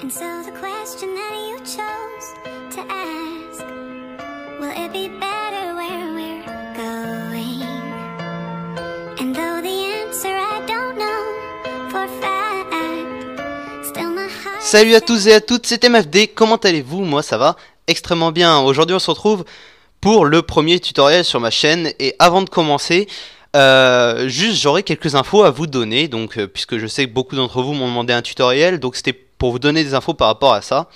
And so the question that you chose to ask, will it be better where we're going? And though the answer I don't know for fact, still my heart. Salut à tous et à toutes, c'est MFD, comment allez-vous? Moi ça va extrêmement bien. Aujourd'hui on se retrouve pour le premier tutoriel sur ma chaîne. Et avant de commencer, juste j'aurai quelques infos à vous donner. Donc puisque je sais que beaucoup d'entre vous m'ont demandé un tutoriel, donc c'était pour vous donner des infos par rapport à ça.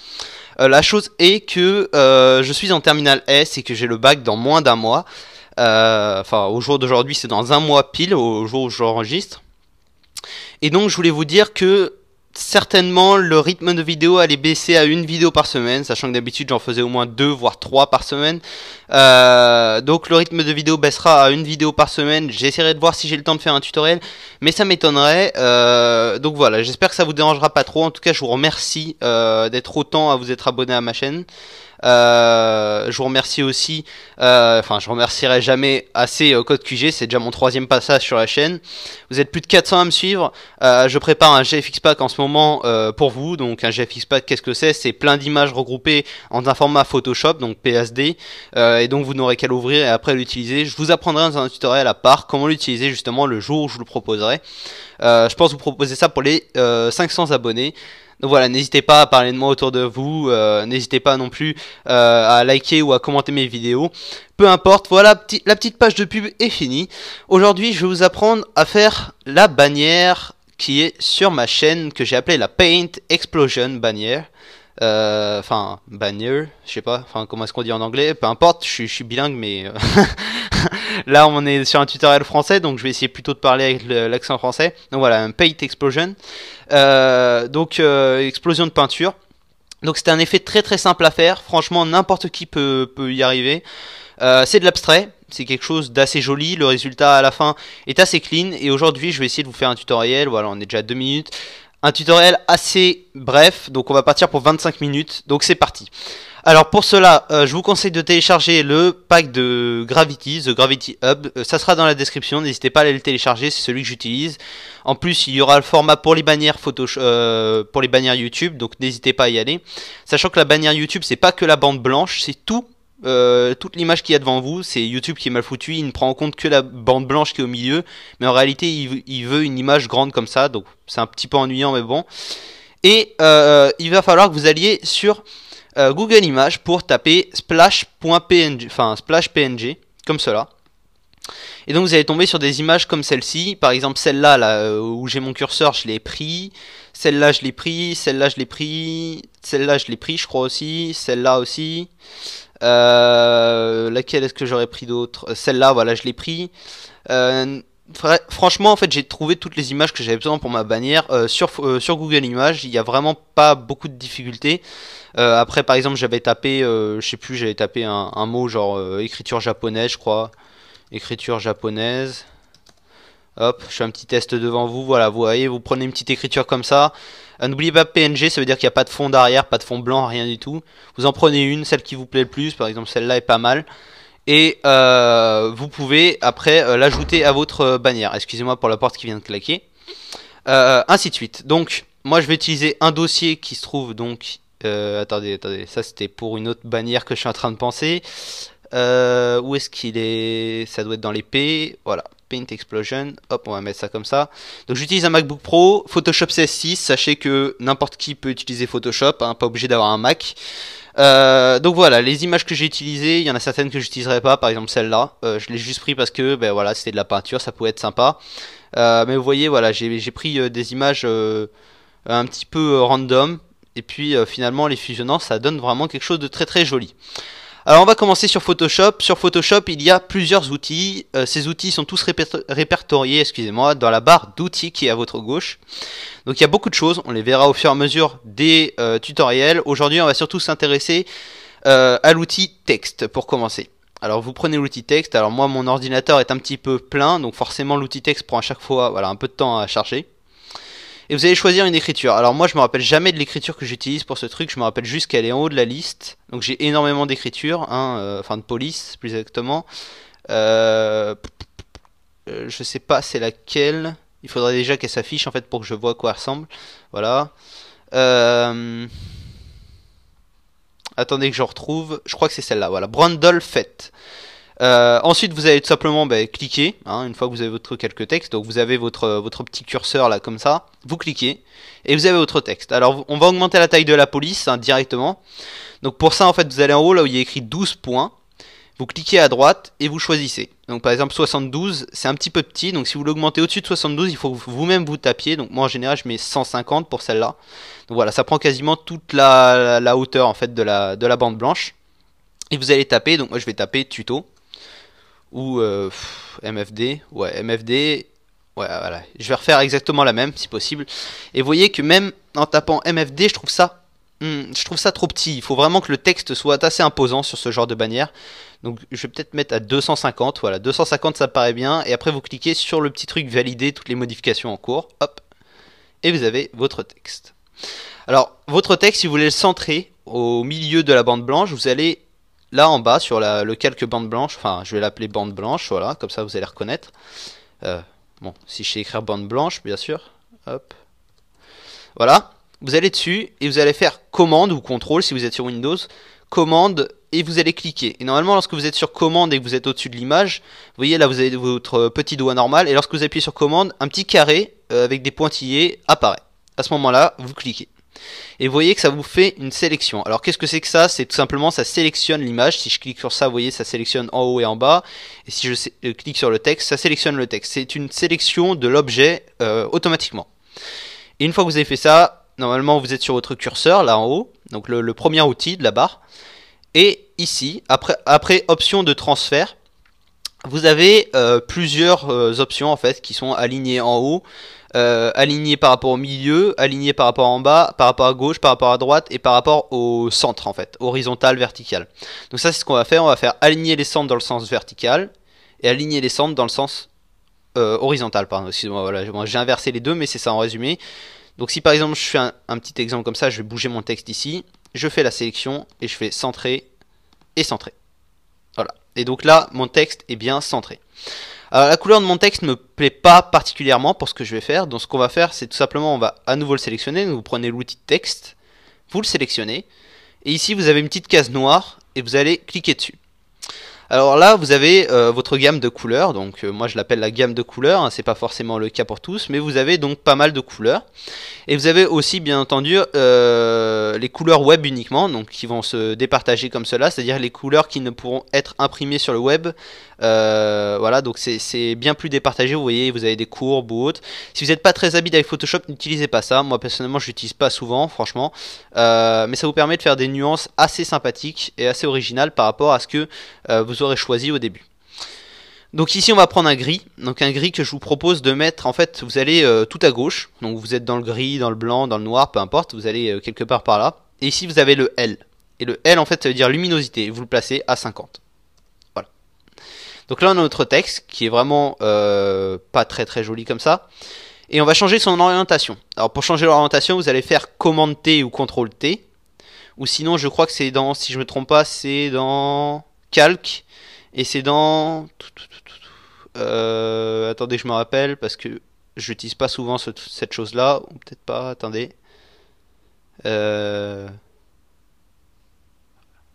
La chose est que je suis en terminale S et que j'ai le bac dans moins d'un mois. Enfin au jour d'aujourd'hui c'est dans un mois pile, au jour où j'enregistre. Et donc je voulais vous dire que certainement le rythme de vidéo allait baisser à une vidéo par semaine, sachant que d'habitude j'en faisais au moins 2 voire 3 par semaine. Donc le rythme de vidéo baissera à une vidéo par semaine. J'essaierai de voir si j'ai le temps de faire un tutoriel, mais ça m'étonnerait. Donc voilà, j'espère que ça vous dérangera pas trop. En tout cas je vous remercie d'être autant à vous être abonné à ma chaîne. Je vous remercie aussi, enfin je remercierai jamais assez Code QG, c'est déjà mon 3e passage sur la chaîne. Vous êtes plus de 400 à me suivre. Je prépare un GFX Pack en ce moment pour vous. Donc un GFX Pack, qu'est-ce que c'est? C'est plein d'images regroupées en un format Photoshop, donc PSD, et donc vous n'aurez qu'à l'ouvrir et après l'utiliser. Je vous apprendrai dans un tutoriel à part comment l'utiliser justement le jour où je vous le proposerai. Je pense vous proposer ça pour les 500 abonnés. Donc voilà, n'hésitez pas à parler de moi autour de vous, n'hésitez pas non plus à liker ou à commenter mes vidéos. Peu importe, voilà, la petite page de pub est finie. Aujourd'hui, je vais vous apprendre à faire la bannière qui est sur ma chaîne, que j'ai appelée la Paint Explosion bannière. Enfin, bannière, je sais pas, enfin comment est-ce qu'on dit en anglais, peu importe, je suis bilingue mais... Là on est sur un tutoriel français, donc je vais essayer plutôt de parler avec l'accent français. Donc voilà, un Paint Explosion. Explosion de peinture. Donc c'est un effet très simple à faire. Franchement n'importe qui peut y arriver. C'est de l'abstrait, c'est quelque chose d'assez joli. Le résultat à la fin est assez clean. Et aujourd'hui je vais essayer de vous faire un tutoriel. Voilà, on est déjà à 2 minutes. Un tutoriel assez bref, donc on va partir pour 25 minutes. Donc c'est parti. Alors pour cela, je vous conseille de télécharger le pack de Gravity, The Gravity Hub. Ça sera dans la description, n'hésitez pas à aller le télécharger, c'est celui que j'utilise. En plus, il y aura le format pour les bannières pour les bannières YouTube, donc n'hésitez pas à y aller. Sachant que la bannière YouTube, c'est pas que la bande blanche, c'est tout. Toute l'image qu'il y a devant vous, c'est YouTube qui est mal foutu, il ne prend en compte que la bande blanche qui est au milieu, mais en réalité il veut une image grande comme ça, donc c'est un petit peu ennuyant mais bon. Et il va falloir que vous alliez sur Google Images pour taper splash.png, enfin splash PNG, comme cela. Et donc vous allez tomber sur des images comme celle-ci, par exemple celle-là là, où j'ai mon curseur, je l'ai pris, celle-là je l'ai pris, celle-là je l'ai pris, celle-là je l'ai pris je crois aussi, celle-là aussi. Laquelle est-ce que j'aurais pris d'autres? Celle-là, voilà, je l'ai pris. Franchement, en fait, j'ai trouvé toutes les images que j'avais besoin pour ma bannière sur Google Images. Il n'y a vraiment pas beaucoup de difficultés. Après, par exemple, j'avais tapé, je sais plus, j'avais tapé un mot genre écriture japonaise, je crois. Écriture japonaise. Hop, je fais un petit test devant vous. Voilà, vous voyez, vous prenez une petite écriture comme ça. N'oubliez pas PNG, ça veut dire qu'il n'y a pas de fond d'arrière, pas de fond blanc, rien du tout. Vous en prenez une, celle qui vous plaît le plus, par exemple celle-là est pas mal. Et vous pouvez après l'ajouter à votre bannière. Excusez-moi pour la porte qui vient de claquer. Ainsi de suite. Donc, moi je vais utiliser un dossier qui se trouve donc... attendez, ça c'était pour une autre bannière que je suis en train de penser. Où est-ce qu'il est? Ça doit être dans les P, voilà. Paint Explosion, hop on va mettre ça comme ça. Donc j'utilise un MacBook Pro, Photoshop CS6, sachez que n'importe qui peut utiliser Photoshop, hein, pas obligé d'avoir un Mac. Donc voilà, les images que j'ai utilisées, il y en a certaines que j'utiliserai pas, par exemple celle-là, je l'ai juste pris parce que ben voilà, c'était de la peinture, ça pouvait être sympa. Mais vous voyez, voilà, j'ai pris des images un petit peu random, et puis finalement les fusionnant, ça donne vraiment quelque chose de très joli. Alors on va commencer sur Photoshop. Sur Photoshop il y a plusieurs outils. Ces outils sont tous répertoriés, excusez-moi, dans la barre d'outils qui est à votre gauche. Donc il y a beaucoup de choses, on les verra au fur et à mesure des tutoriels. Aujourd'hui on va surtout s'intéresser à l'outil texte pour commencer. Alors vous prenez l'outil texte, alors moi mon ordinateur est un petit peu plein, donc forcément l'outil texte prend à chaque fois voilà, un peu de temps à charger. Et vous allez choisir une écriture. Alors moi je me rappelle jamais de l'écriture que j'utilise pour ce truc, je me rappelle juste qu'elle est en haut de la liste. Donc j'ai énormément d'écritures, hein, enfin de police plus exactement. Je sais pas c'est laquelle. Il faudrait déjà qu'elle s'affiche en fait pour que je vois à quoi elle ressemble. Voilà. Attendez que je retrouve. Je crois que c'est celle-là. Voilà, Brundle Fett. Ensuite, vous allez tout simplement cliquer, hein, une fois que vous avez votre quelques textes. Donc vous avez votre petit curseur là comme ça. Vous cliquez et vous avez votre texte. Alors on va augmenter la taille de la police hein, directement. Donc pour ça en fait vous allez en haut là où il y a écrit 12 points. Vous cliquez à droite et vous choisissez. Donc par exemple 72 c'est un petit peu petit. Donc si vous l'augmentez au-dessus de 72 il faut que vous-même vous tapiez. Donc moi en général je mets 150 pour celle-là. Donc voilà, ça prend quasiment toute la hauteur en fait de la bande blanche. Et vous allez taper, donc moi je vais taper tuto. Ou MFD, ouais MFD, ouais voilà, je vais refaire exactement la même si possible. Et vous voyez que même en tapant MFD, je trouve ça trop petit. Il faut vraiment que le texte soit assez imposant sur ce genre de bannière. Donc je vais peut-être mettre à 250, voilà 250 ça paraît bien. Et après vous cliquez sur le petit truc valider toutes les modifications en cours, hop, et vous avez votre texte. Alors votre texte, si vous voulez le centrer au milieu de la bande blanche, vous allez là en bas sur le calque bande blanche, enfin je vais l'appeler bande blanche, voilà, comme ça vous allez reconnaître. Bon, si je sais écrire bande blanche, bien sûr, hop. Voilà, vous allez dessus et vous allez faire commande ou contrôle si vous êtes sur Windows, commande et vous allez cliquer. Et normalement lorsque vous êtes sur commande et que vous êtes au-dessus de l'image, vous voyez là vous avez votre petit doigt normal et lorsque vous appuyez sur commande, un petit carré avec des pointillés apparaît. À ce moment-là, vous cliquez. Et vous voyez que ça vous fait une sélection. Alors qu'est-ce que c'est que ça? C'est tout simplement ça sélectionne l'image. Si je clique sur ça, vous voyez, ça sélectionne en haut et en bas. Et si je clique sur le texte, ça sélectionne le texte. C'est une sélection de l'objet automatiquement. Et une fois que vous avez fait ça, normalement vous êtes sur votre curseur là en haut, donc le premier outil de la barre. Et ici, après option de transfert, vous avez plusieurs options en fait qui sont alignées en haut. Aligné par rapport au milieu, aligné par rapport en bas, par rapport à gauche, par rapport à droite et par rapport au centre en fait, horizontal, vertical. Donc ça c'est ce qu'on va faire aligner les centres dans le sens vertical et aligner les centres dans le sens horizontal, pardon, excusez-moi, voilà, j'ai inversé les deux mais c'est ça en résumé. Donc si par exemple je fais un petit exemple comme ça, je vais bouger mon texte ici, je fais la sélection et je fais centrer et centrer. Voilà, et donc là mon texte est bien centré. Alors, la couleur de mon texte ne me plaît pas particulièrement pour ce que je vais faire. Donc ce qu'on va faire, c'est tout simplement, on va à nouveau le sélectionner. Donc, vous prenez l'outil de texte, vous le sélectionnez. Et ici, vous avez une petite case noire et vous allez cliquer dessus. Alors là, vous avez votre gamme de couleurs. Donc moi, je l'appelle la gamme de couleurs. Hein, c'est pas forcément le cas pour tous, mais vous avez donc pas mal de couleurs. Et vous avez aussi, bien entendu, les couleurs web uniquement, donc qui vont se départager comme cela, c'est-à-dire les couleurs qui ne pourront être imprimées sur le web. Voilà, donc c'est bien plus départagé. Vous voyez, vous avez des courbes ou autres. Si vous n'êtes pas très habile avec Photoshop, n'utilisez pas ça. Moi personnellement, je l'utilise pas souvent, franchement, mais ça vous permet de faire des nuances assez sympathiques et assez originales par rapport à ce que vous aurez choisi au début. Donc ici on va prendre un gris, donc un gris que je vous propose de mettre, en fait vous allez tout à gauche, donc vous êtes dans le gris, dans le blanc, dans le noir, peu importe, vous allez quelque part par là, et ici vous avez le L, et le L en fait ça veut dire luminosité, vous le placez à 50, voilà. Donc là on a notre texte qui est vraiment pas très joli comme ça, et on va changer son orientation. Alors pour changer l'orientation vous allez faire commande T ou CTRL T, ou sinon je crois que c'est dans, si je me trompe pas, c'est dans calque, et c'est dans... attendez, je me rappelle parce que je n'utilise pas souvent cette chose-là, ou peut-être pas. Attendez.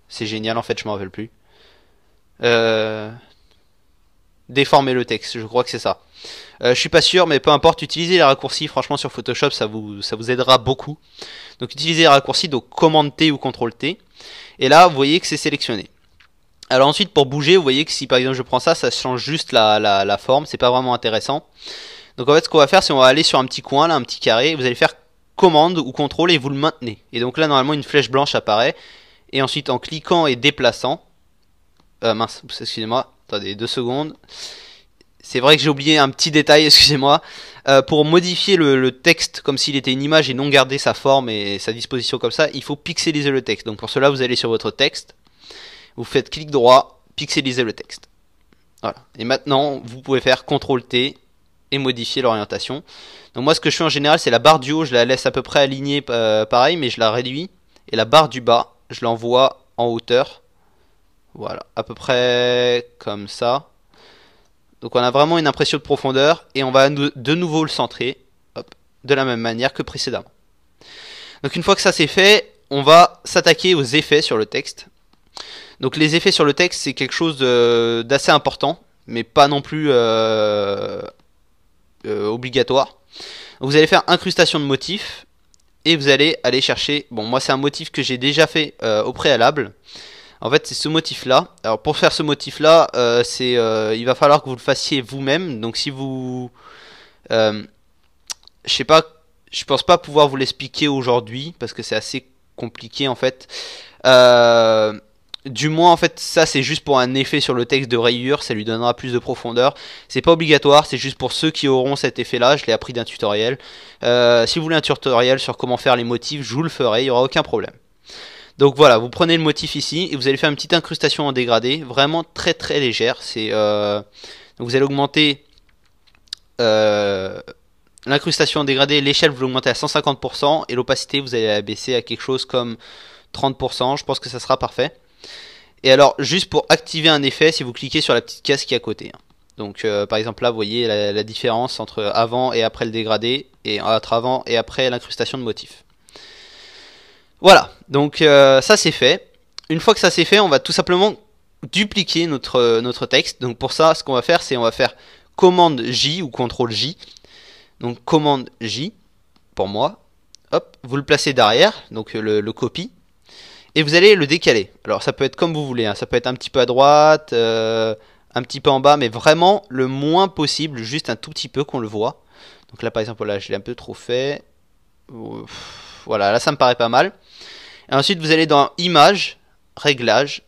C'est génial en fait, je m'en rappelle plus. Déformer le texte, je crois que c'est ça. Je suis pas sûr, mais peu importe, utilisez les raccourcis. Franchement, sur Photoshop, ça vous aidera beaucoup. Donc, utilisez les raccourcis, donc commande T ou CTRL T. Et là, vous voyez que c'est sélectionné. Alors ensuite pour bouger, vous voyez que si par exemple je prends ça, ça change juste la forme, c'est pas vraiment intéressant. Donc en fait ce qu'on va faire, c'est on va aller sur un petit coin, là, un petit carré, vous allez faire commande ou contrôle et vous le maintenez. Et donc là normalement une flèche blanche apparaît, et ensuite en cliquant et déplaçant, mince, excusez-moi, attendez 2 secondes. C'est vrai que j'ai oublié un petit détail, excusez-moi. Pour modifier le texte comme s'il était une image et non garder sa forme et sa disposition comme ça, il faut pixeliser le texte. Donc pour cela vous allez sur votre texte. Vous faites clic droit, pixeliser le texte. Voilà. Et maintenant, vous pouvez faire CTRL T et modifier l'orientation. Donc moi, ce que je fais en général, c'est la barre du haut, je la laisse à peu près alignée, pareil, mais je la réduis. Et la barre du bas, je l'envoie en hauteur. Voilà, à peu près comme ça. Donc on a vraiment une impression de profondeur. Et on va de nouveau le centrer, hop, de la même manière que précédemment. Donc une fois que ça c'est fait, on va s'attaquer aux effets sur le texte. Donc les effets sur le texte, c'est quelque chose d'assez important, mais pas non plus obligatoire. Donc vous allez faire incrustation de motifs, et vous allez aller chercher, bon moi c'est un motif que j'ai déjà fait au préalable. En fait c'est ce motif là. Alors pour faire ce motif là, il va falloir que vous le fassiez vous-même. Donc si vous... je sais pas, je pense pas pouvoir vous l'expliquer aujourd'hui, parce que c'est assez compliqué en fait. Du moins en fait ça c'est juste pour un effet sur le texte de rayure, ça lui donnera plus de profondeur. C'est pas obligatoire, c'est juste pour ceux qui auront cet effet là, je l'ai appris d'un tutoriel. Si vous voulez un tutoriel sur comment faire les motifs, je vous le ferai, il n'y aura aucun problème. Donc voilà, vous prenez le motif ici et vous allez faire une petite incrustation en dégradé, vraiment très très légère. Donc vous allez augmenter l'incrustation en dégradé, l'échelle vous l'augmentez à 150% et l'opacité vous allez la baisser à quelque chose comme 30%, je pense que ça sera parfait. Et alors, juste pour activer un effet, si vous cliquez sur la petite case qui est à côté. Donc, par exemple, là, vous voyez la différence entre avant et après le dégradé, et entre avant et après l'incrustation de motifs. Voilà, donc ça c'est fait. Une fois que ça c'est fait, on va tout simplement dupliquer notre texte. Donc pour ça, ce qu'on va faire, c'est on va faire commande J ou CTRL J. Donc commande J, pour moi. Hop, vous le placez derrière, donc le copie. Et vous allez le décaler. Alors ça peut être comme vous voulez, hein. Ça peut être un petit peu à droite, un petit peu en bas, mais vraiment le moins possible, juste un tout petit peu qu'on le voit. Donc là par exemple, là je l'ai un peu trop fait. Voilà, là ça me paraît pas mal. Et ensuite vous allez dans Images, Réglages,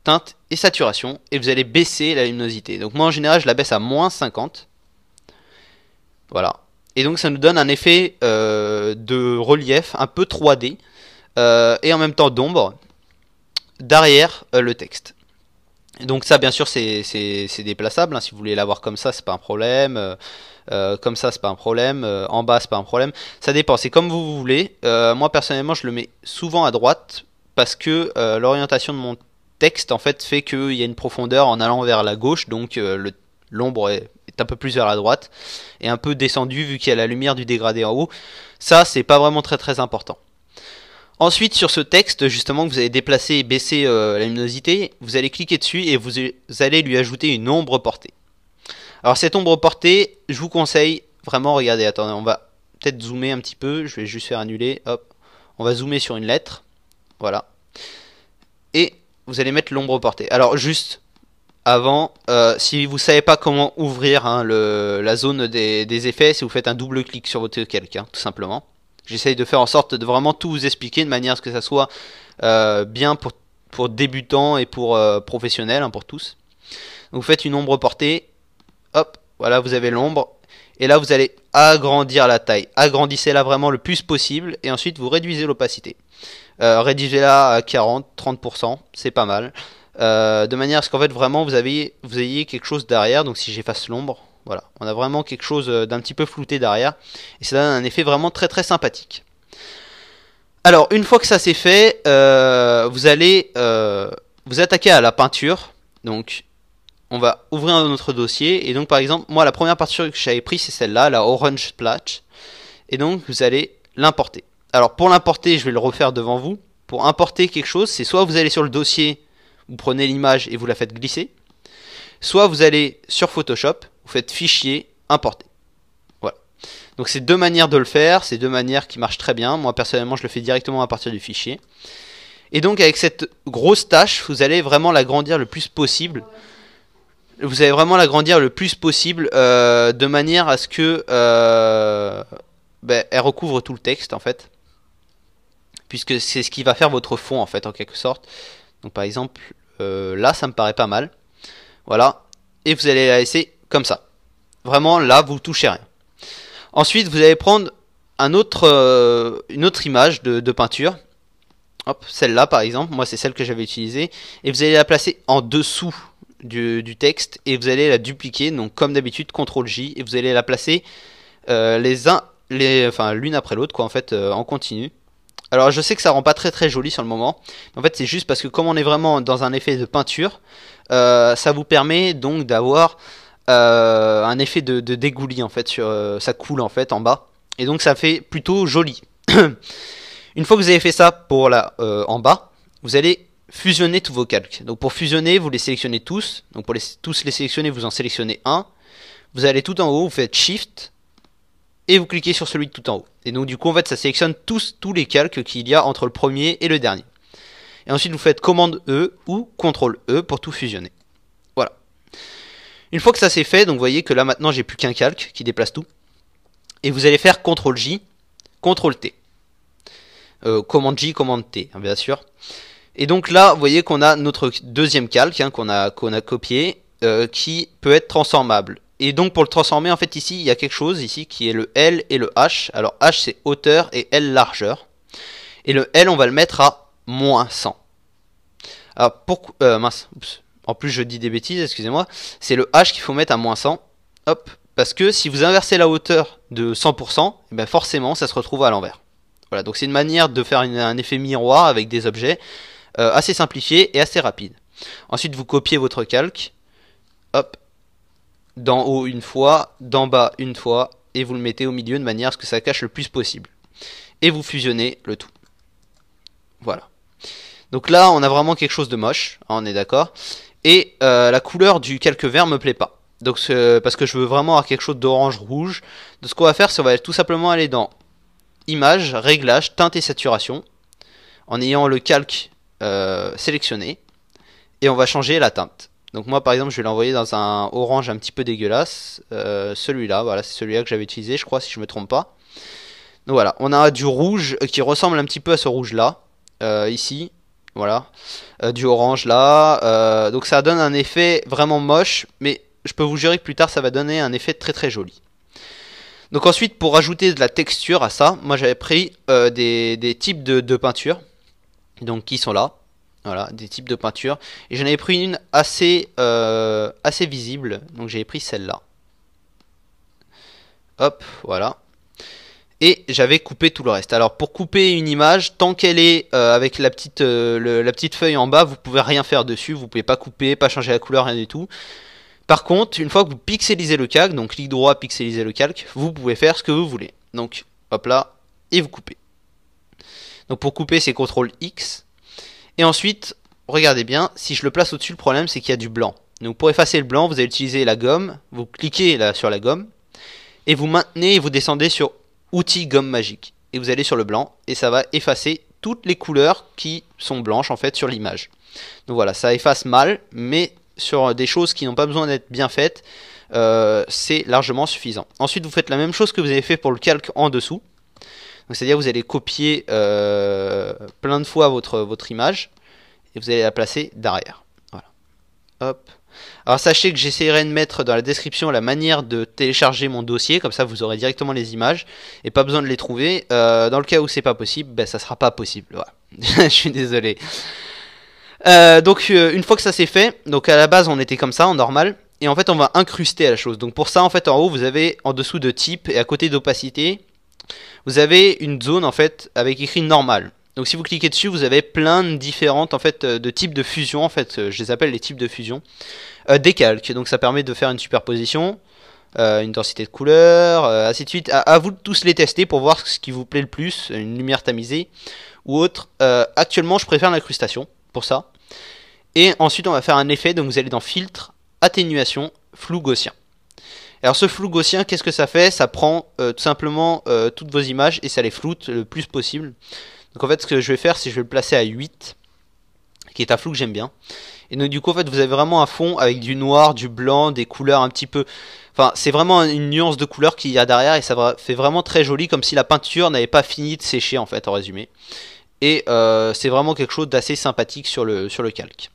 Teinte et Saturation, et vous allez baisser la luminosité. Donc moi en général je la baisse à moins 50. Voilà. Et donc ça nous donne un effet de relief un peu 3D. Et en même temps d'ombre derrière le texte. Et donc ça bien sûr c'est déplaçable, hein. Si vous voulez l'avoir comme ça c'est pas un problème, comme ça c'est pas un problème, en bas c'est pas un problème, ça dépend, c'est comme vous voulez. Moi personnellement je le mets souvent à droite parce que l'orientation de mon texte en fait fait qu'il y a une profondeur en allant vers la gauche, donc l'ombre est un peu plus vers la droite et un peu descendu vu qu'il y a la lumière du dégradé en haut. Ça c'est pas vraiment très important. Ensuite, sur ce texte, justement, que vous allez déplacer et baisser la luminosité, vous allez cliquer dessus et vous allez lui ajouter une ombre portée. Alors, cette ombre portée, je vous conseille vraiment, regardez, attendez, on va peut-être zoomer un petit peu, je vais juste faire annuler, hop, on va zoomer sur une lettre, voilà. Et vous allez mettre l'ombre portée. Alors, juste avant, si vous savez pas comment ouvrir hein, la zone des effets, si vous faites un double clic sur votre calque, hein, tout simplement. J'essaye de faire en sorte de vraiment tout vous expliquer de manière à ce que ça soit bien pour débutants et pour professionnels, hein, pour tous. Donc vous faites une ombre portée, hop, voilà vous avez l'ombre. Et là vous allez agrandir la taille. Agrandissez-la vraiment le plus possible et ensuite vous réduisez l'opacité. Réduisez-la à 40-30%, c'est pas mal. De manière à ce qu'en fait vraiment vous ayez quelque chose derrière, donc si j'efface l'ombre. Voilà, on a vraiment quelque chose d'un petit peu flouté derrière. Et ça donne un effet vraiment très sympathique. Alors, une fois que ça c'est fait, vous allez vous attaquer à la peinture. Donc, on va ouvrir un autre dossier. Et donc, par exemple, moi, la première peinture que j'avais prise, c'est celle-là, la Orange Splash. Et donc, vous allez l'importer. Alors, pour l'importer, je vais le refaire devant vous. Pour importer quelque chose, c'est soit vous allez sur le dossier, vous prenez l'image et vous la faites glisser. Soit vous allez sur Photoshop, vous faites fichier, importer. Voilà. Donc c'est deux manières de le faire, c'est deux manières qui marchent très bien. Moi personnellement je le fais directement à partir du fichier. Et donc avec cette grosse tâche, vous allez vraiment l'agrandir le plus possible. Vous allez vraiment l'agrandir le plus possible de manière à ce que elle recouvre tout le texte en fait. Puisque c'est ce qui va faire votre fond en fait en quelque sorte. Donc par exemple là ça me paraît pas mal. Voilà. Et vous allez la laisser comme ça. Vraiment, là, vous touchez rien. Ensuite, vous allez prendre une autre image de peinture. Hop, celle-là, par exemple. Moi, c'est celle que j'avais utilisée. Et vous allez la placer en dessous du texte. Et vous allez la dupliquer. Donc, comme d'habitude, CTRL-J. Et vous allez la placer l'une après l'autre, quoi, en fait, en continu. Alors, je sais que ça rend pas très joli sur le moment. En fait, c'est juste parce que comme on est vraiment dans un effet de peinture, ça vous permet donc d'avoir un effet de dégoulis en fait ça coule en fait en bas et donc ça fait plutôt joli. Une fois que vous avez fait ça pour en bas, vous allez fusionner tous vos calques. Donc pour fusionner, vous les sélectionnez tous. Donc pour tous les sélectionner, vous en sélectionnez un. Vous allez tout en haut, vous faites Shift et vous cliquez sur celui de tout en haut. Et donc du coup en fait ça sélectionne tous les calques qu'il y a entre le premier et le dernier. Et ensuite vous faites commande E ou CTRL E pour tout fusionner. Voilà. Une fois que ça c'est fait, donc vous voyez que là maintenant j'ai plus qu'un calque qui déplace tout. Et vous allez faire CTRL J, CTRL T. Commande J, commande T, hein, bien sûr. Et donc là, vous voyez qu'on a notre deuxième calque hein, qu'on a copié, qui peut être transformable. Et donc pour le transformer, en fait ici, il y a quelque chose ici qui est le L et le H. Alors H c'est hauteur et L largeur. Et le L, on va le mettre à -100. Alors pourquoi mince, oups. En plus je dis des bêtises, excusez-moi. C'est le H qu'il faut mettre à -100. Hop, parce que si vous inversez la hauteur de 100%, et bien forcément ça se retrouve à l'envers. Voilà, donc c'est une manière de faire un effet miroir avec des objets assez simplifié et assez rapide. Ensuite vous copiez votre calque, hop, d'en haut une fois, d'en bas une fois, et vous le mettez au milieu de manière à ce que ça cache le plus possible. Et vous fusionnez le tout. Voilà. Donc là on a vraiment quelque chose de moche, hein, on est d'accord. Et la couleur du calque vert me plaît pas. Donc parce que je veux vraiment avoir quelque chose d'orange rouge. Donc ce qu'on va faire, c'est qu'on va tout simplement aller dans Image, Réglages, Teinte et Saturation, en ayant le calque sélectionné, et on va changer la teinte. Donc moi par exemple je vais l'envoyer dans un orange un petit peu dégueulasse, celui-là, voilà, c'est celui-là que j'avais utilisé je crois si je me trompe pas. Donc voilà, on a du rouge qui ressemble un petit peu à ce rouge là, ici, voilà, du orange là, donc ça donne un effet vraiment moche, mais je peux vous jurer que plus tard ça va donner un effet très très joli. Donc ensuite pour ajouter de la texture à ça, moi j'avais pris des types de peinture, donc qui sont là, voilà, des types de peinture, et j'en avais pris une assez visible, donc j'avais pris celle-là. Hop, voilà. Et j'avais coupé tout le reste. Alors pour couper une image, tant qu'elle est avec la petite feuille en bas, vous pouvez rien faire dessus, vous pouvez pas couper, pas changer la couleur, rien du tout. Par contre, une fois que vous pixelisez le calque, donc clic droit, pixeliser le calque, vous pouvez faire ce que vous voulez. Donc hop là, et vous coupez. Donc pour couper, c'est CTRL X. Et ensuite, regardez bien, si je le place au-dessus, le problème c'est qu'il y a du blanc. Donc pour effacer le blanc, vous allez utiliser la gomme, vous cliquez là sur la gomme, et vous maintenez et vous descendez sur Outils gomme magique. Et vous allez sur le blanc, et ça va effacer toutes les couleurs qui sont blanches en fait sur l'image. Donc voilà, ça efface mal, mais sur des choses qui n'ont pas besoin d'être bien faites, c'est largement suffisant. Ensuite vous faites la même chose que vous avez fait pour le calque en dessous. C'est-à-dire vous allez copier plein de fois votre image et vous allez la placer derrière. Voilà. Hop. Alors sachez que j'essaierai de mettre dans la description la manière de télécharger mon dossier, comme ça vous aurez directement les images et pas besoin de les trouver. Dans le cas où c'est pas possible, ben, ça sera pas possible. Voilà. Je suis désolé. Donc une fois que ça c'est fait, donc à la base on était comme ça en normal. Et en fait on va incruster à la chose. Donc pour ça en fait en haut vous avez en dessous de type et à côté d'opacité, vous avez une zone en fait avec écrit normal. Donc si vous cliquez dessus, vous avez plein de différentes en fait de types de fusion en fait, je les appelle les types de fusion. Des calques, donc ça permet de faire une superposition, une densité de couleur, ainsi de suite. À vous de tous les tester pour voir ce qui vous plaît le plus, une lumière tamisée ou autre. Actuellement, je préfère l'incrustation pour ça. Et ensuite, on va faire un effet, donc vous allez dans filtre, atténuation, flou gaussien. Alors ce flou gaussien, qu'est-ce que ça fait? Ça prend tout simplement toutes vos images et ça les floute le plus possible. Donc en fait ce que je vais faire, c'est que je vais le placer à 8, qui est un flou que j'aime bien. Et donc du coup en fait vous avez vraiment un fond avec du noir, du blanc, des couleurs un petit peu... Enfin c'est vraiment une nuance de couleur qu'il y a derrière et ça fait vraiment très joli, comme si la peinture n'avait pas fini de sécher en fait en résumé. Et c'est vraiment quelque chose d'assez sympathique sur le calque.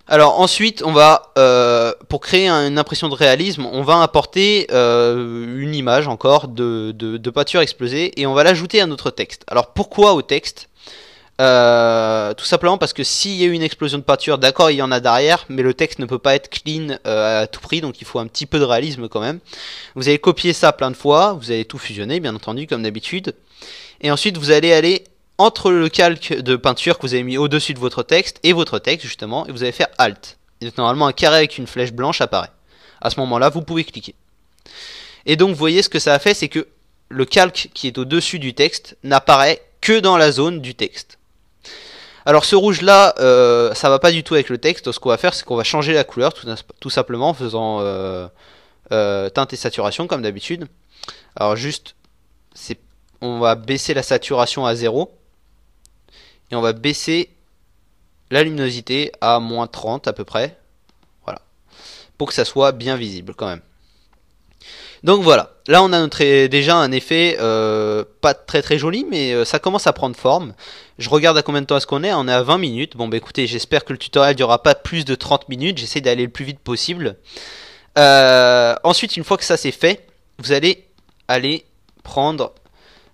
Alors ensuite on va, pour créer une impression de réalisme, on va importer une image encore de peinture explosée et on va l'ajouter à notre texte. Alors pourquoi au texte? Tout simplement parce que s'il y a eu une explosion de peinture, d'accord il y en a derrière, mais le texte ne peut pas être clean à tout prix, donc il faut un petit peu de réalisme quand même. Vous allez copier ça plein de fois, vous allez tout fusionner bien entendu comme d'habitude, et ensuite vous allez aller entre le calque de peinture que vous avez mis au-dessus de votre texte et votre texte justement, et vous allez faire Alt. Et normalement un carré avec une flèche blanche apparaît. À ce moment-là, vous pouvez cliquer. Et donc vous voyez ce que ça a fait, c'est que le calque qui est au-dessus du texte n'apparaît que dans la zone du texte. Alors ce rouge là, ça va pas du tout avec le texte. Ce qu'on va faire, c'est qu'on va changer la couleur tout simplement en faisant teinte et saturation comme d'habitude. Alors juste, on va baisser la saturation à 0 et on va baisser la luminosité à moins 30 à peu près. Voilà, pour que ça soit bien visible quand même. Donc voilà, là on a déjà un effet pas très joli, mais ça commence à prendre forme. Je regarde à combien de temps est-ce qu'on est, on est à 20 minutes. Bon bah écoutez, j'espère que le tutoriel durera pas plus de 30 minutes, j'essaie d'aller le plus vite possible. Ensuite, une fois que ça c'est fait, vous allez aller prendre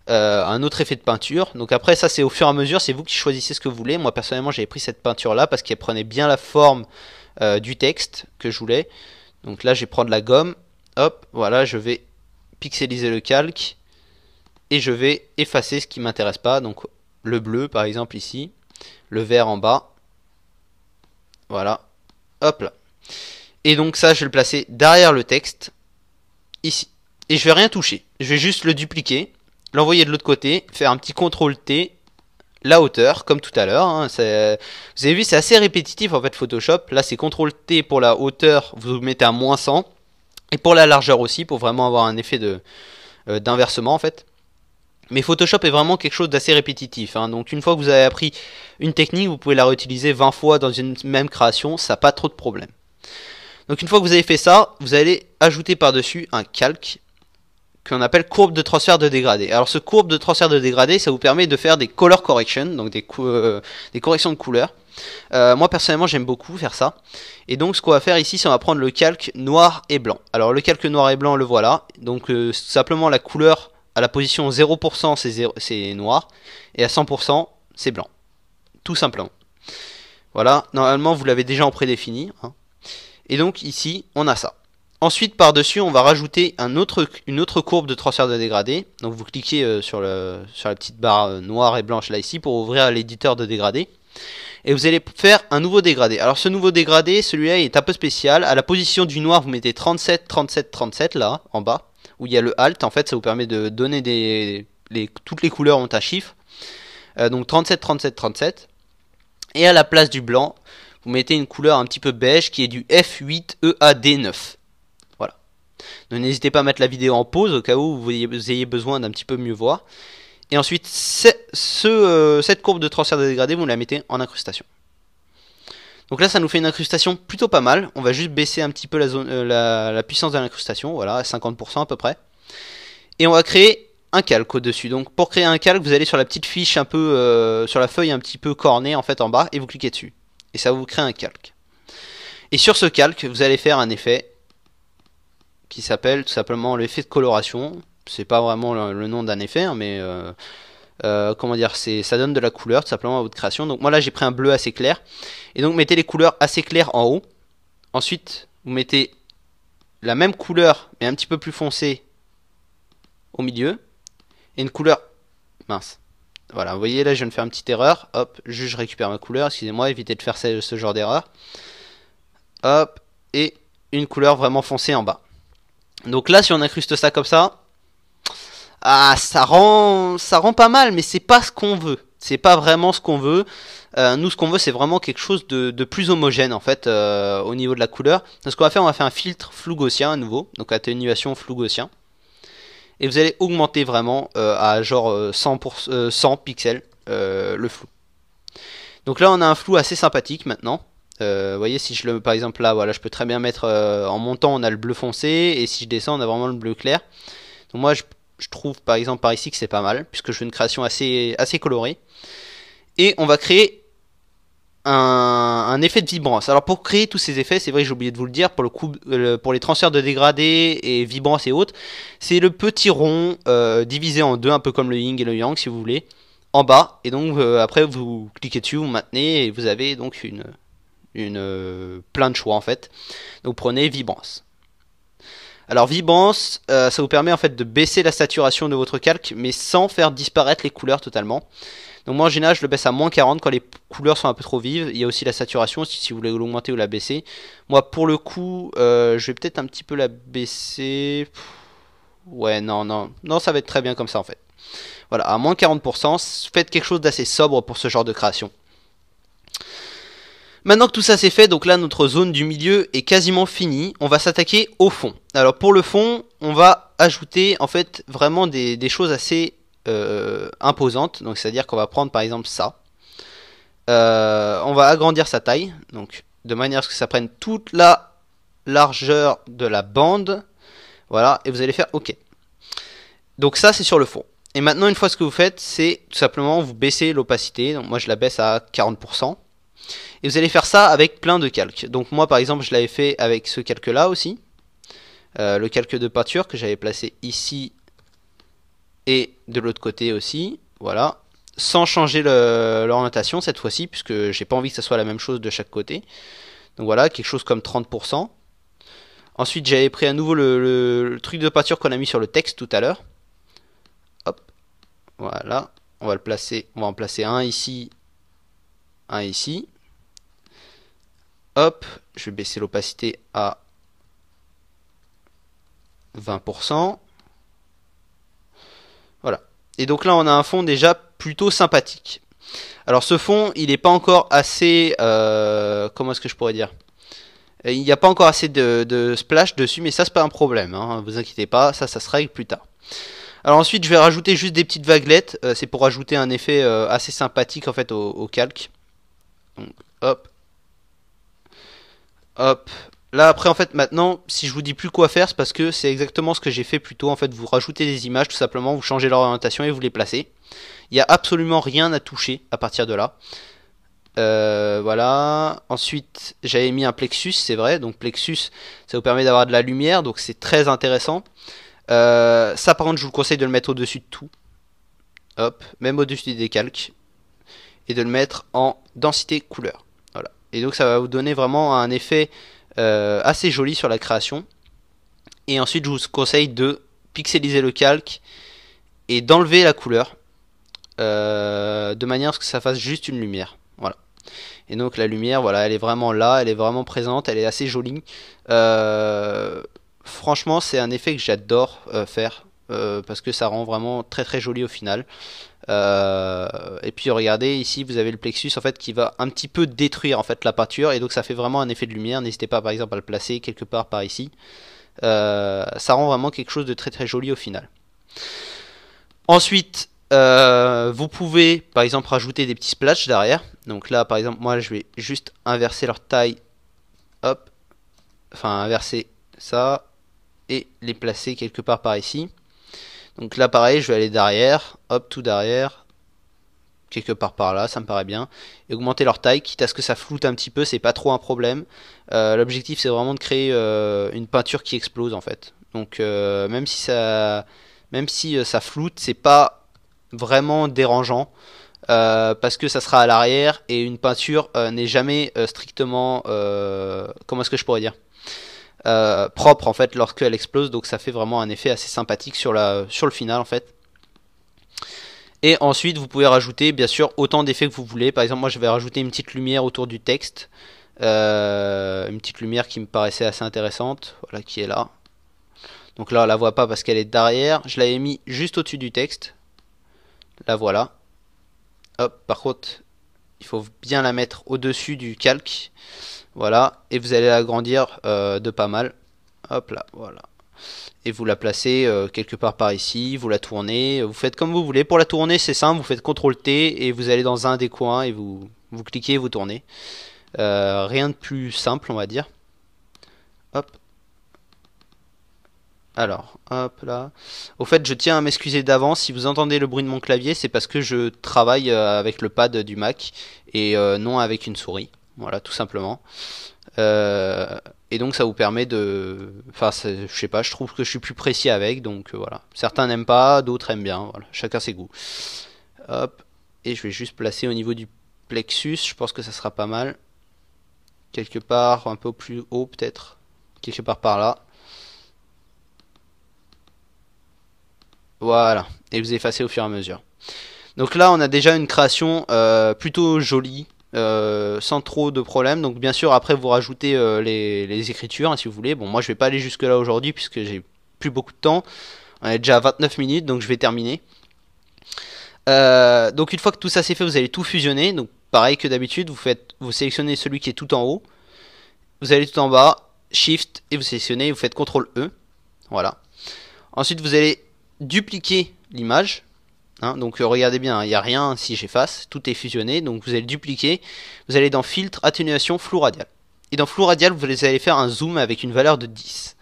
un autre effet de peinture. Donc après ça c'est au fur et à mesure, c'est vous qui choisissez ce que vous voulez. Moi personnellement j'avais pris cette peinture là parce qu'elle prenait bien la forme du texte que je voulais. Donc là je vais prendre la gomme. Hop, voilà, je vais pixeliser le calque et je vais effacer ce qui m'intéresse pas. Donc le bleu par exemple ici, le vert en bas. Voilà, hop là. Et donc ça je vais le placer derrière le texte, ici. Et je vais rien toucher, je vais juste le dupliquer, l'envoyer de l'autre côté, faire un petit CTRL T, la hauteur, comme tout à l'heure. Hein, vous avez vu, c'est assez répétitif en fait Photoshop. Là c'est CTRL T pour la hauteur, vous mettez à moins 100. Et pour la largeur aussi, pour vraiment avoir un effet d'inversement en fait. Mais Photoshop est vraiment quelque chose d'assez répétitif. Hein. Donc une fois que vous avez appris une technique, vous pouvez la réutiliser 20 fois dans une même création, ça n'a pas trop de problème. Donc une fois que vous avez fait ça, vous allez ajouter par-dessus un calque qu'on appelle courbe de transfert de dégradé. Alors ce courbe de transfert de dégradé, ça vous permet de faire des color correction, donc des corrections de couleurs. Moi personnellement j'aime beaucoup faire ça. Et donc ce qu'on va faire ici, c'est on va prendre le calque noir et blanc. Alors le calque noir et blanc, le voilà. Donc simplement la couleur à la position 0% c'est noir et à 100% c'est blanc. Tout simplement. Voilà, normalement vous l'avez déjà en prédéfini. Hein. Et donc ici on a ça. Ensuite par-dessus on va rajouter une autre courbe de transfert de dégradé. Donc vous cliquez sur la petite barre noire et blanche là ici pour ouvrir l'éditeur de dégradé. Et vous allez faire un nouveau dégradé. Alors ce nouveau dégradé, celui-là est un peu spécial. À la position du noir, vous mettez 37, 37, 37 là, en bas, où il y a le Alt. En fait, ça vous permet de donner toutes les couleurs ont un chiffre. Donc 37, 37, 37. Et à la place du blanc, vous mettez une couleur un petit peu beige qui est du F8EAD9. Voilà. Donc n'hésitez pas à mettre la vidéo en pause au cas où vous ayez besoin d'un petit peu mieux voir. Et ensuite, cette courbe de transfert de dégradé, vous la mettez en incrustation. Donc là, ça nous fait une incrustation plutôt pas mal. On va juste baisser un petit peu la puissance de l'incrustation, voilà, à 50% à peu près. Et on va créer un calque au-dessus. Donc pour créer un calque, vous allez sur la petite fiche un peu, sur la feuille un petit peu cornée en fait en bas, et vous cliquez dessus. Et ça vous crée un calque. Et sur ce calque, vous allez faire un effet qui s'appelle tout simplement l'effet de coloration. C'est pas vraiment le nom d'un effet, hein, mais comment dire, ça donne de la couleur tout simplement à votre création. Donc moi là j'ai pris un bleu assez clair. Et donc mettez les couleurs assez claires en haut. Ensuite vous mettez la même couleur mais un petit peu plus foncée au milieu. Et une couleur mince. Voilà, vous voyez là je viens de faire une petite erreur. Hop, juste je récupère ma couleur, excusez-moi, évitez de faire ce genre d'erreur. Hop, et une couleur vraiment foncée en bas. Donc là si on incruste ça comme ça, ah, ça rend pas mal, mais c'est pas ce qu'on veut. C'est pas vraiment ce qu'on veut. Nous, ce qu'on veut, c'est vraiment quelque chose de plus homogène, en fait, au niveau de la couleur. Donc, ce qu'on va faire, on va faire un filtre flou gaussien à nouveau. Donc, atténuation flou gaussien. Et vous allez augmenter vraiment à genre 100 pixels le flou. Donc là, on a un flou assez sympathique maintenant. Vous voyez, si je le, par exemple là, voilà, je peux très bien mettre en montant, on a le bleu foncé. Et si je descends, on a vraiment le bleu clair. Donc moi, je trouve par exemple par ici que c'est pas mal, puisque je fais une création assez colorée. Et on va créer un effet de vibrance. Alors pour créer tous ces effets, c'est vrai que j'ai oublié de vous le dire, pour le coup, pour les transferts de dégradé et vibrance et autres, c'est le petit rond divisé en deux, un peu comme le yin et le yang si vous voulez, en bas. Et donc après vous cliquez dessus, vous maintenez et vous avez donc plein de choix en fait. Donc prenez vibrance. Alors vibrance, ça vous permet en fait de baisser la saturation de votre calque, mais sans faire disparaître les couleurs totalement. Donc moi en général je le baisse à moins 40 quand les couleurs sont un peu trop vives. Il y a aussi la saturation si vous voulez l'augmenter ou la baisser. Moi pour le coup je vais peut-être un petit peu la baisser. Ouais, non, non, non, ça va être très bien comme ça en fait. Voilà, à moins 40%, faites quelque chose d'assez sobre pour ce genre de création. Maintenant que tout ça c'est fait, donc là notre zone du milieu est quasiment finie. On va s'attaquer au fond. Alors pour le fond, on va ajouter en fait vraiment des choses assez imposantes. Donc c'est-à-dire qu'on va prendre par exemple ça. On va agrandir sa taille, donc de manière à ce que ça prenne toute la largeur de la bande. Voilà, et vous allez faire OK. Donc ça c'est sur le fond. Et maintenant une fois ce que vous faites, c'est tout simplement vous baissez l'opacité. Donc moi je la baisse à 40%. Et vous allez faire ça avec plein de calques. Donc moi par exemple je l'avais fait avec ce calque là aussi. Le calque de peinture que j'avais placé ici et de l'autre côté aussi. Voilà. Sans changer l'orientation cette fois-ci, puisque j'ai pas envie que ça soit la même chose de chaque côté. Donc voilà, quelque chose comme 30%. Ensuite j'avais pris à nouveau le truc de peinture qu'on a mis sur le texte tout à l'heure. Hop. Voilà. On va en placer un ici. Un ici. Hop, je vais baisser l'opacité à 20%. Voilà. Et donc là, on a un fond déjà plutôt sympathique. Alors ce fond, il n'est pas encore assez... comment est-ce que je pourrais dire? Il n'y a pas encore assez de splash dessus, mais ça, c'est pas un problème. Hein, vous inquiétez pas, ça se règle plus tard. Alors ensuite, je vais rajouter juste des petites vaguelettes. C'est pour rajouter un effet assez sympathique en fait au calque. Donc, hop. Hop. Là après en fait maintenant si je vous dis plus quoi faire c'est parce que c'est exactement ce que j'ai fait plus tôt. En fait vous rajoutez des images tout simplement, vous changez leur orientation et vous les placez. Il n'y a absolument rien à toucher à partir de là. Voilà. Ensuite j'avais mis un plexus, c'est vrai. Donc plexus ça vous permet d'avoir de la lumière, donc c'est très intéressant. Ça par contre je vous conseille de le mettre au dessus de tout. Hop, même au dessus des calques. Et de le mettre en densité couleur. Voilà. Et donc ça va vous donner vraiment un effet assez joli sur la création. Et ensuite je vous conseille de pixeliser le calque et d'enlever la couleur de manière à ce que ça fasse juste une lumière. Voilà. Et donc la lumière, voilà, elle est vraiment là, elle est vraiment présente, elle est assez jolie. Franchement c'est un effet que j'adore faire parce que ça rend vraiment très très joli au final. Et puis regardez ici vous avez le plexus en fait qui va un petit peu détruire en fait la peinture et donc ça fait vraiment un effet de lumière. N'hésitez pas par exemple à le placer quelque part par ici. Ça rend vraiment quelque chose de très très joli au final. Ensuite vous pouvez par exemple rajouter des petits splashes derrière. Donc là par exemple moi je vais juste inverser leur taille. Hop. Enfin inverser ça et les placer quelque part par ici. Donc là pareil je vais aller derrière, hop tout derrière, quelque part par là, ça me paraît bien, et augmenter leur taille, quitte à ce que ça floute un petit peu, c'est pas trop un problème. L'objectif c'est vraiment de créer une peinture qui explose en fait. Donc même si ça floute, c'est pas vraiment dérangeant, parce que ça sera à l'arrière, et une peinture n'est jamais strictement, comment est-ce que je pourrais dire, propre en fait lorsqu'elle explose, donc ça fait vraiment un effet assez sympathique sur le final en fait. Et ensuite vous pouvez rajouter bien sûr autant d'effets que vous voulez. Par exemple moi je vais rajouter une petite lumière autour du texte, une petite lumière qui me paraissait assez intéressante, voilà, qui est là. Donc là on la voit pas parce qu'elle est derrière, je l'avais mis juste au dessus du texte, la voilà. Hop, par contre il faut bien la mettre au dessus du calque. Voilà, et vous allez l'agrandir de pas mal. Hop là, voilà. Et vous la placez quelque part par ici, vous la tournez, vous faites comme vous voulez. Pour la tourner, c'est simple, vous faites CTRL T et vous allez dans un des coins et vous cliquez et vous tournez. Rien de plus simple, on va dire. Hop. Alors, hop là. Au fait, je tiens à m'excuser d'avance. Si vous entendez le bruit de mon clavier, c'est parce que je travaille avec le pad du Mac et non avec une souris. Voilà, tout simplement. Et donc ça vous permet de... Enfin, je sais pas, je trouve que je suis plus précis avec, donc voilà. Certains n'aiment pas, d'autres aiment bien, voilà. Chacun ses goûts. Hop. Et je vais juste placer au niveau du plexus, je pense que ça sera pas mal. Quelque part, un peu plus haut peut-être. Quelque part par là. Voilà. Et vous effacez au fur et à mesure. Donc là, on a déjà une création plutôt jolie. Sans trop de problèmes. Donc bien sûr après vous rajoutez les écritures hein, si vous voulez. Bon moi je vais pas aller jusque là aujourd'hui puisque j'ai plus beaucoup de temps. On est déjà à 29 minutes, donc je vais terminer. Donc une fois que tout ça c'est fait, vous allez tout fusionner. Donc pareil que d'habitude, vous sélectionnez celui qui est tout en haut. Vous allez tout en bas, Shift, et vous sélectionnez, vous faites CTRL E. Voilà. Ensuite, vous allez dupliquer l'image. Hein, donc regardez bien, il n'y a rien si j'efface, tout est fusionné. Donc vous allez dupliquer. Vous allez dans Filtre, Atténuation, Flou radial. Et dans Flou radial, vous allez faire un zoom avec une valeur de 10.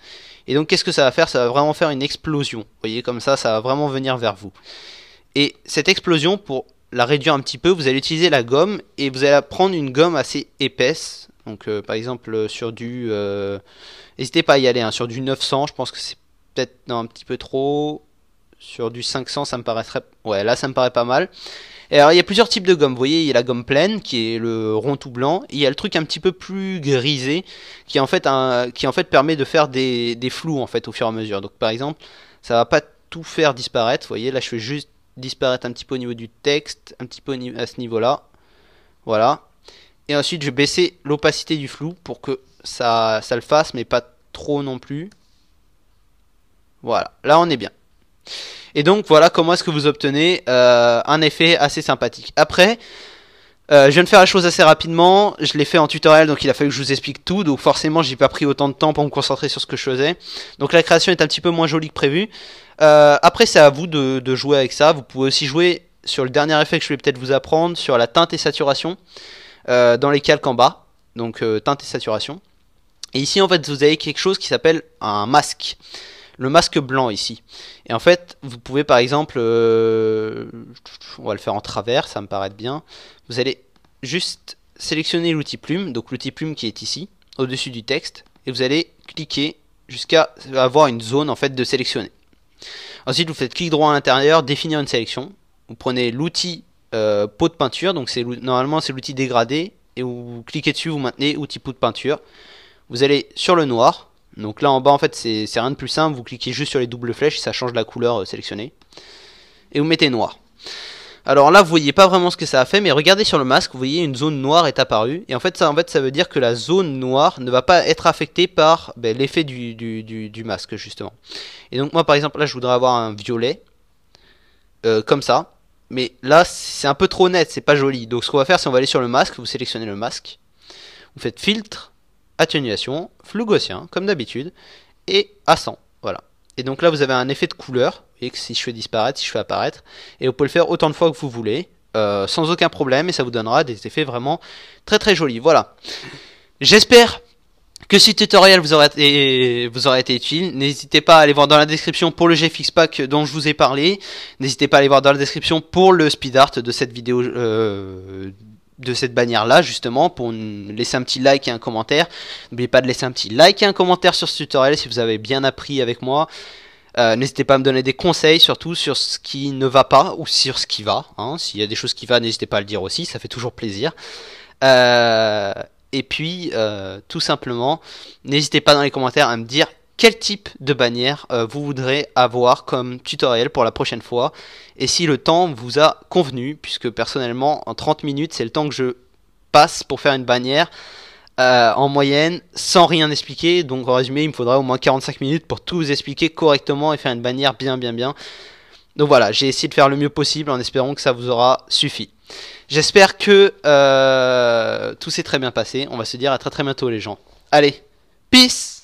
Et donc qu'est-ce que ça va faire? Ça va vraiment faire une explosion. Vous voyez, comme ça va vraiment venir vers vous. Et cette explosion, pour la réduire un petit peu, vous allez utiliser la gomme. Et vous allez prendre une gomme assez épaisse. Donc par exemple sur du... n'hésitez pas à y aller, hein, sur du 900, je pense que c'est peut-être un petit peu trop. Sur du 500, ça me paraîtrait... Ouais, là ça me paraît pas mal. Et alors il y a plusieurs types de gomme. Vous voyez, il y a la gomme pleine, qui est le rond tout blanc. Et il y a le truc un petit peu plus grisé, qui en fait permet de faire des flous en fait au fur et à mesure. Donc par exemple, ça va pas tout faire disparaître. Vous voyez, là je fais juste disparaître un petit peu au niveau du texte, un petit peu à ce niveau-là. Voilà. Et ensuite, je vais baisser l'opacité du flou pour que ça le fasse, mais pas trop non plus. Voilà, là on est bien. Et donc voilà comment est-ce que vous obtenez un effet assez sympathique. Après, je viens de faire la chose assez rapidement. Je l'ai fait en tutoriel, donc il a fallu que je vous explique tout. Donc forcément, j'ai pas pris autant de temps pour me concentrer sur ce que je faisais. Donc la création est un petit peu moins jolie que prévu. Après, c'est à vous de jouer avec ça. Vous pouvez aussi jouer sur le dernier effet que je vais peut-être vous apprendre, sur la teinte et saturation. Dans les calques en bas, donc teinte et saturation. Et ici en fait vous avez quelque chose qui s'appelle un masque, le masque blanc ici. Et en fait vous pouvez par exemple, on va le faire en travers, ça me paraît bien. Vous allez juste sélectionner l'outil plume, donc l'outil plume qui est ici, au-dessus du texte, et vous allez cliquer jusqu'à avoir une zone en fait de sélectionner. Ensuite vous faites clic droit à l'intérieur, définir une sélection. Vous prenez l'outil pot de peinture, donc normalement c'est l'outil dégradé, et vous cliquez dessus, vous maintenez outil pot de peinture. Vous allez sur le noir, donc là en bas en fait c'est rien de plus simple, vous cliquez juste sur les doubles flèches et ça change la couleur sélectionnée. Et vous mettez noir. Alors là vous voyez pas vraiment ce que ça a fait, mais regardez sur le masque, vous voyez une zone noire est apparue, et en fait ça veut dire que la zone noire ne va pas être affectée par l'effet du masque justement. Et donc moi par exemple là je voudrais avoir un violet, comme ça. Mais là, c'est un peu trop net, c'est pas joli. Donc ce qu'on va faire, c'est on va aller sur le masque, vous sélectionnez le masque. Vous faites filtre, atténuation, flou gaussien, comme d'habitude, et à 100. Voilà. Et donc là, vous avez un effet de couleur. Vous voyez que si je fais disparaître, si je fais apparaître. Et vous pouvez le faire autant de fois que vous voulez, sans aucun problème, et ça vous donnera des effets vraiment très très jolis. Voilà. J'espère que ce tutoriel vous aura été utile. N'hésitez pas à aller voir dans la description pour le GFX Pack dont je vous ai parlé. N'hésitez pas à aller voir dans la description pour le speed art de cette vidéo, de cette bannière là justement, pour laisser un petit like et un commentaire. N'oubliez pas de laisser un petit like et un commentaire sur ce tutoriel si vous avez bien appris avec moi. N'hésitez pas à me donner des conseils surtout sur ce qui ne va pas ou sur ce qui va, hein. S'il y a des choses qui vont, n'hésitez pas à le dire aussi, ça fait toujours plaisir. Et puis, tout simplement, n'hésitez pas dans les commentaires à me dire quel type de bannière vous voudrez avoir comme tutoriel pour la prochaine fois. Et si le temps vous a convenu, puisque personnellement, en 30 minutes, c'est le temps que je passe pour faire une bannière en moyenne, sans rien expliquer. Donc en résumé, il me faudra au moins 45 minutes pour tout vous expliquer correctement et faire une bannière bien. Donc voilà, j'ai essayé de faire le mieux possible en espérant que ça vous aura suffi. J'espère que tout s'est très bien passé. On va se dire à très bientôt les gens. Allez, peace!